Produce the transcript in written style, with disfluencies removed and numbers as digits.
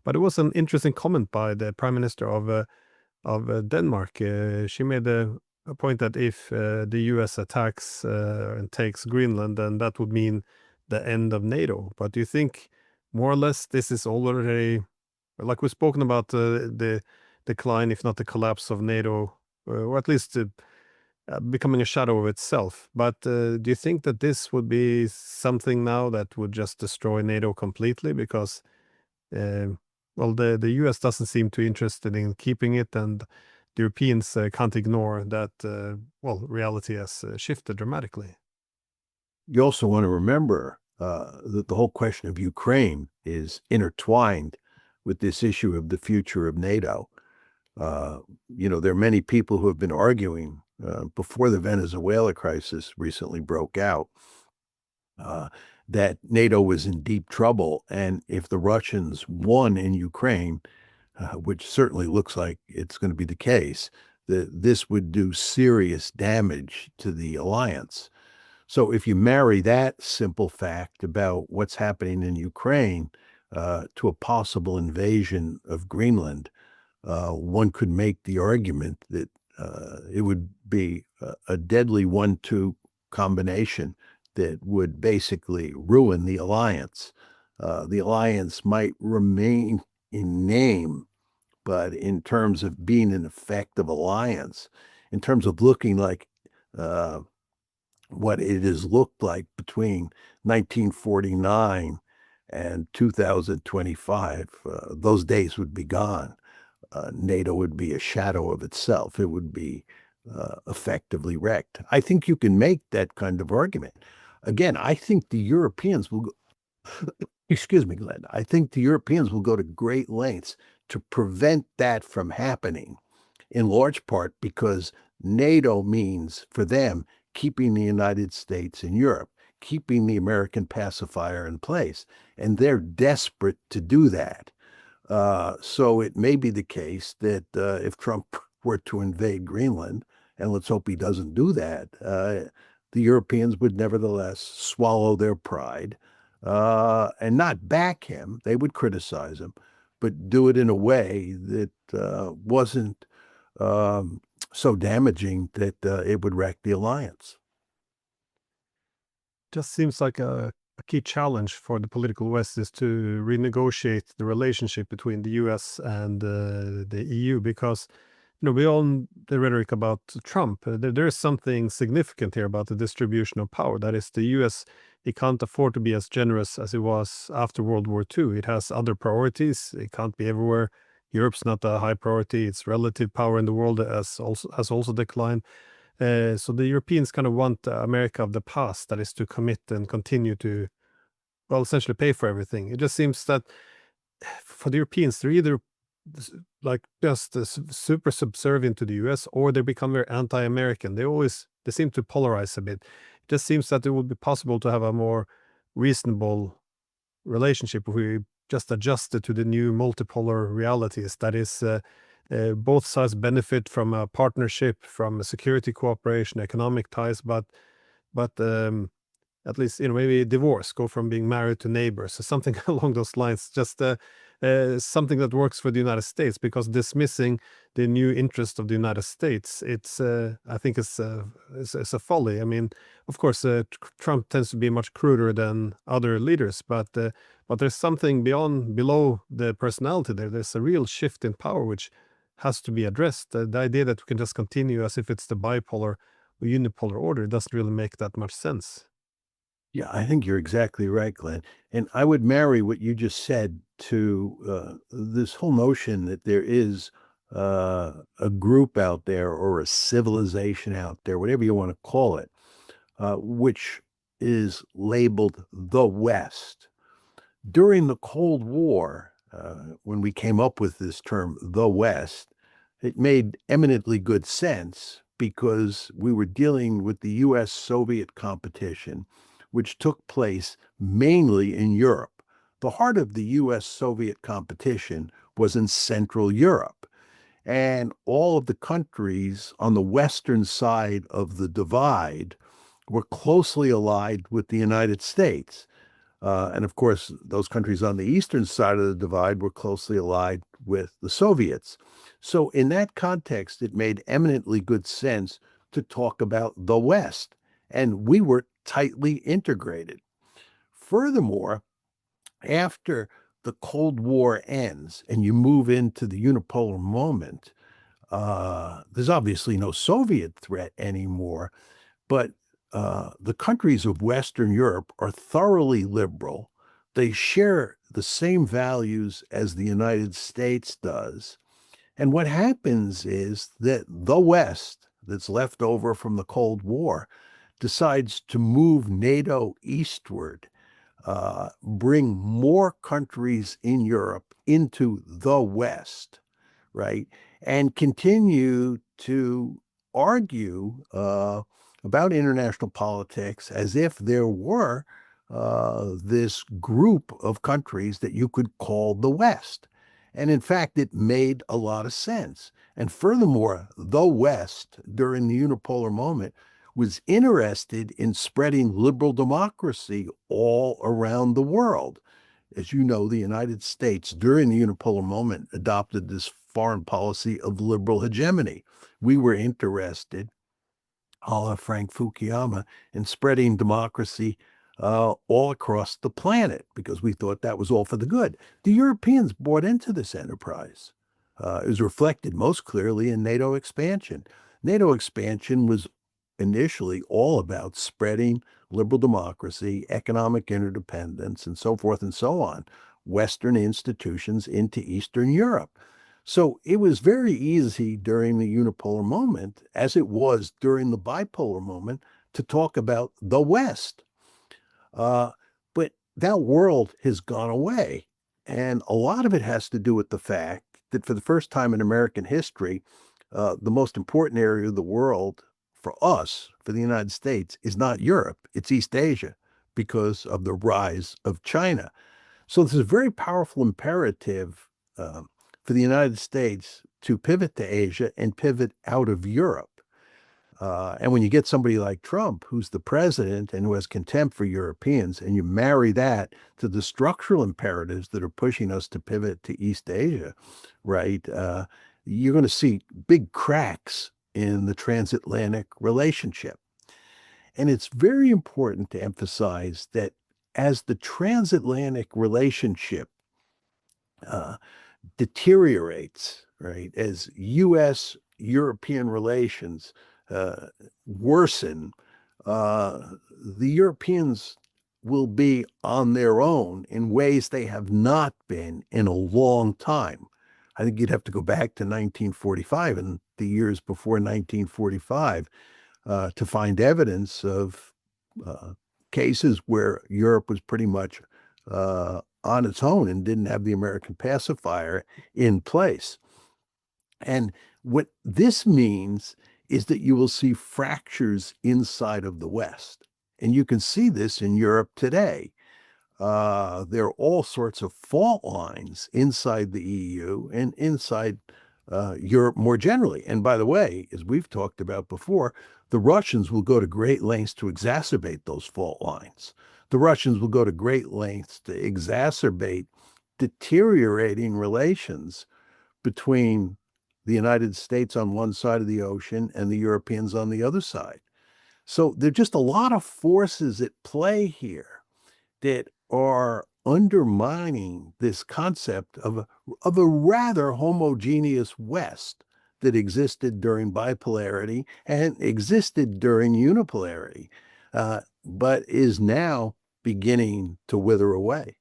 But it was an interesting comment by the Prime Minister of Denmark. She made a point that if the U.S. attacks and takes Greenland, then that would mean the end of NATO. But do you think more or less this is already, like we've spoken about, the decline, if not the collapse of NATO, or at least becoming a shadow of itself. But do you think that this would be something now that would just destroy NATO completely? Because, uh, well, the US doesn't seem too interested in keeping it, and the Europeans can't ignore that, well, reality has shifted dramatically. You also want to remember that the whole question of Ukraine is intertwined with this issue of the future of NATO. There are many people who have been arguing before the Venezuela crisis recently broke out uh, that NATO was in deep trouble. And if the Russians won in Ukraine, which certainly looks like it's going to be the case, that this would do serious damage to the alliance. So if you marry that simple fact about what's happening in Ukraine to a possible invasion of Greenland, one could make the argument that it would be a deadly 1-2 combination that would basically ruin the alliance. The alliance might remain in name, but in terms of being an effective alliance, in terms of looking like uh, what it has looked like between 1949 and 2025, those days would be gone. NATO would be a shadow of itself. It would be effectively wrecked. I think you can make that kind of argument. Again, I think the Europeans will, excuse me, Glenn, I think the Europeans will go to great lengths to prevent that from happening, in large part because NATO means for them keeping the United States in Europe, keeping the American pacifier in place. And they're desperate to do that. So it may be the case that if Trump were to invade Greenland, and let's hope he doesn't do that, the Europeans would nevertheless swallow their pride and not back him. They would criticize him, but do it in a way that wasn't so damaging that it would wreck the alliance. Just seems like a key challenge for the political West is to renegotiate the relationship between the US and the EU, because we all the rhetoric about Trump. There is something significant here about the distribution of power. That is, the US, it can't afford to be as generous as it was after World War II. It has other priorities. It can't be everywhere. Europe's not a high priority. Its relative power in the world has also declined. So the Europeans kind of want the America of the past, that is to commit and continue to, well, essentially pay for everything. It just seems that for the Europeans, they're either like just super subservient to the US, or they become very anti-American. They seem to polarize a bit. It just seems that it would be possible to have a more reasonable relationship if we just adjusted to the new multipolar realities. That is, both sides benefit from a partnership, from a security cooperation, economic ties, but at least maybe divorce, go from being married to neighbors, or something along those lines. Just something that works for the United States, because dismissing the new interest of the United States, it's I think it's a folly. I mean, of course, Trump tends to be much cruder than other leaders, but there's something below the personality there. There's a real shift in power which has to be addressed. The idea that we can just continue as if it's the bipolar or unipolar order doesn't really make that much sense. Yeah, I think you're exactly right, Glenn. And I would marry what you just said to this whole notion that there is a group out there or a civilization out there, whatever you want to call it, which is labeled the West. During the Cold War, when we came up with this term, the West, it made eminently good sense because we were dealing with the US Soviet competition, which took place mainly in Europe. The heart of the US Soviet competition was in Central Europe. And all of the countries on the western side of the divide were closely allied with the United States. And of course, those countries on the eastern side of the divide were closely allied with the Soviets. So in that context, it made eminently good sense to talk about the West, and we were tightly integrated. Furthermore, after the Cold War ends and you move into the unipolar moment, there's obviously no Soviet threat anymore, but the countries of Western Europe are thoroughly liberal. They share the same values as the United States does. And what happens is that the West, that's left over from the Cold War, decides to move NATO eastward, bring more countries in Europe into the West, right? And continue to argue about international politics as if there were this group of countries that you could call the West. And in fact, it made a lot of sense. And furthermore, the West, during the unipolar moment, was interested in spreading liberal democracy all around the world. As you know, the United States, during the unipolar moment, adopted this foreign policy of liberal hegemony. We were interested, a la Frank Fukuyama, in spreading democracy all across the planet because we thought that was all for the good. The Europeans bought into this enterprise. It was reflected most clearly in NATO expansion. NATO expansion was initially all about spreading liberal democracy, economic interdependence, and so forth and so on, Western institutions into Eastern Europe. So it was very easy during the unipolar moment, as it was during the bipolar moment, to talk about the West. But that world has gone away. And a lot of it has to do with the fact that for the first time in American history, the most important area of the world for us, for the United States, is not Europe, it's East Asia because of the rise of China. So this is a very powerful imperative for the United States to pivot to Asia and pivot out of Europe. And when you get somebody like Trump, who's the president and who has contempt for Europeans, and you marry that to the structural imperatives that are pushing us to pivot to East Asia, right? You're going to see big cracks in the transatlantic relationship. And it's very important to emphasize that as the transatlantic relationship deteriorates, right, as U.S. European relations worsen, the Europeans will be on their own in ways they have not been in a long time. I think you'd have to go back to 1945 and the years before 1945 to find evidence of cases where Europe was pretty much on its own and didn't have the American pacifier in place. And what this means is that you will see fractures inside of the West. And you can see this in Europe today. There are all sorts of fault lines inside the EU and inside Europe more generally. And by the way, as we've talked about before, the Russians will go to great lengths to exacerbate those fault lines. The Russians will go to great lengths to exacerbate deteriorating relations between the United States on one side of the ocean and the Europeans on the other side. So there are just a lot of forces at play here that are undermining this concept of a rather homogeneous West that existed during bipolarity and existed during unipolarity, but is now beginning to wither away.